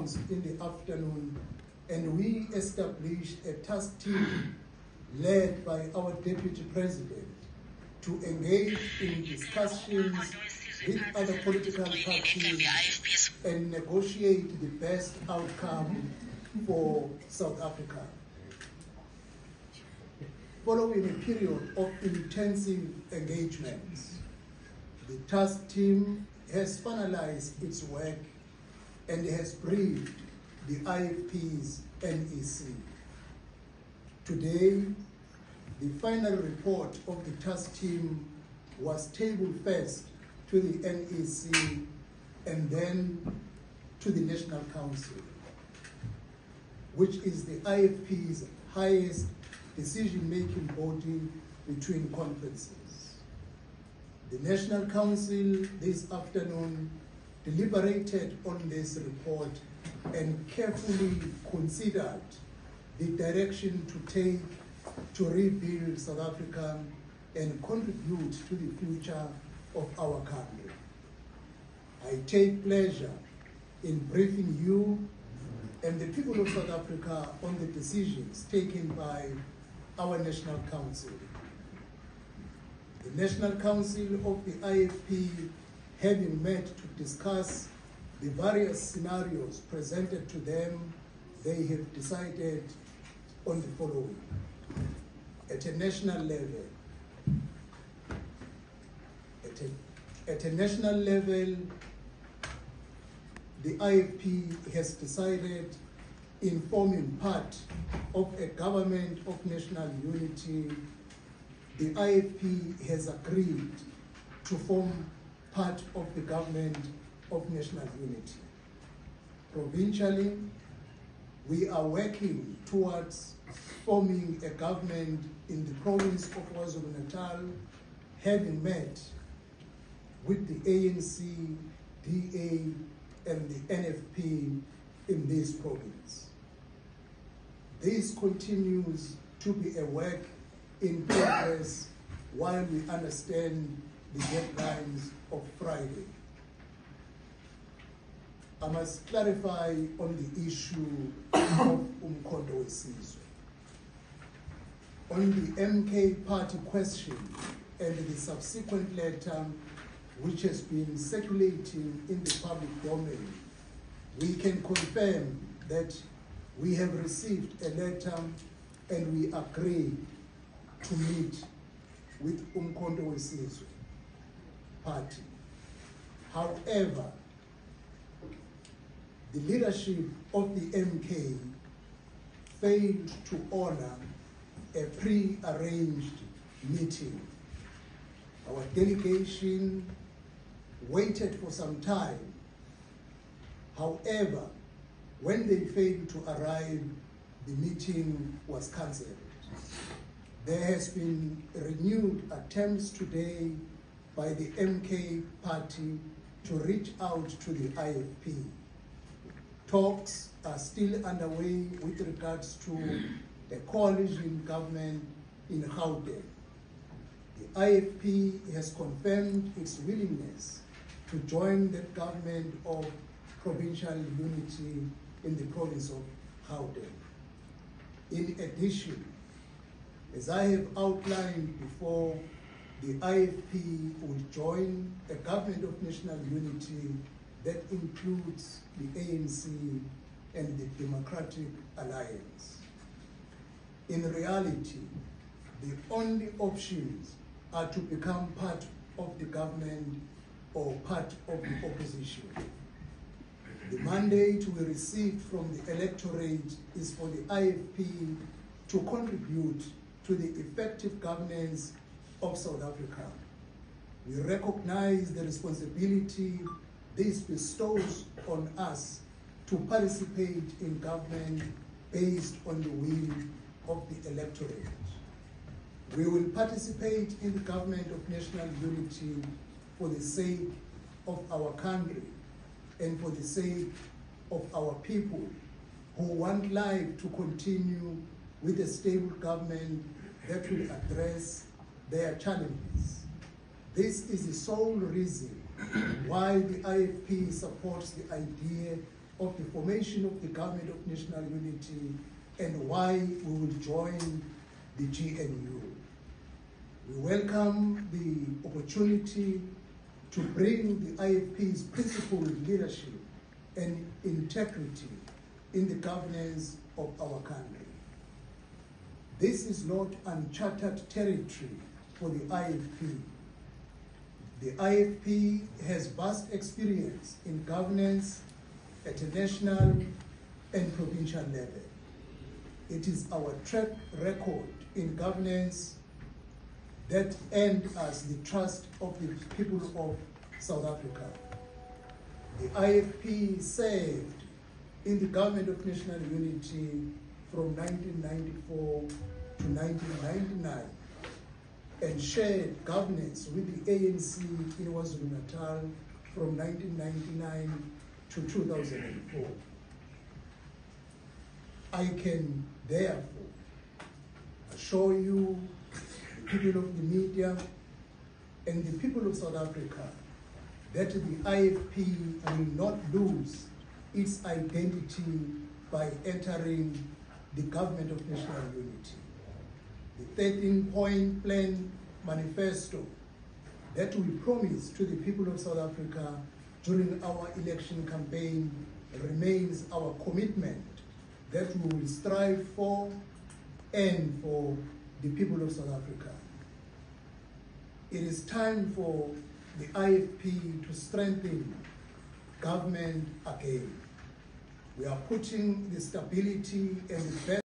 announced in the afternoon, and we established a task team led by our Deputy President to engage in discussions with other political parties and negotiate the best outcome for South Africa. Following a period of intensive engagements, the task team has finalized its work and has briefed the IFP's NEC. Today, the final report of the task team was tabled first to the NEC and then to the National Council, which is the IFP's highest decision-making body between conferences. The National Council this afternoon deliberated on this report and carefully considered the direction to take to rebuild South Africa and contribute to the future of our country. I take pleasure in briefing you and the people of South Africa on the decisions taken by our National Council. The National Council of the IFP, having met to discuss the various scenarios presented to them, they have decided on the following. At a national level, the IFP has decided in forming part of a government of national unity. The IFP has agreed to form part of the government of national unity. Provincially, we are working towards forming a government in the province of KwaZulu-Natal, having met with the ANC, DA, and the NFP in this province. This continues to be a work in progress while we understand the deadlines of Friday. I must clarify on the issue of Umkhonto weSizwe. On the MK party question and the subsequent letter which has been circulating in the public domain, we can confirm that we have received a letter and we agree to meet with Umkhonto weSizwe party. However, the leadership of the MK failed to honor a pre-arranged meeting. Our delegation waited for some time. However, when they failed to arrive, the meeting was cancelled. There has been renewed attempts today by the MK party to reach out to the IFP. Talks are still underway with regards to the coalition government in Gauteng. The IFP has confirmed its willingness to join the government of provincial unity in the province of Gauteng. In addition, as I have outlined before, the IFP will join a government of national unity that includes the ANC and the Democratic Alliance. In reality, the only options are to become part of the government or part of the opposition. The mandate we received from the electorate is for the IFP to contribute to the effective governance of South Africa. We recognize the responsibility this bestows on us to participate in government based on the will of the electorate. We will participate in the government of national unity for the sake of our country and for the sake of our people who want life to continue with a stable government that will address their challenges. This is the sole reason why the IFP supports the idea of the formation of the Government of National Unity and why we will join the GNU. We welcome the opportunity to bring the IFP's principled leadership and integrity in the governance of our country. This is not uncharted territory for the IFP. The IFP has vast experience in governance at a national and provincial level. It is our track record in governance that earned us the trust of the people of South Africa. The IFP served in the Government of National Unity from 1994 to 1999 and shared governance with the ANC in KwaZulu-Natal from 1999 to 2004. I can therefore assure you, the people of the media and the people of South Africa, that the IFP will not lose its identity by entering the Government of National Unity. The 13-point plan manifesto that we promised to the people of South Africa during our election campaign remains our commitment that we will strive for and for the people of South Africa. It is time for the IFP to strengthen government again. We are putting the stability and the best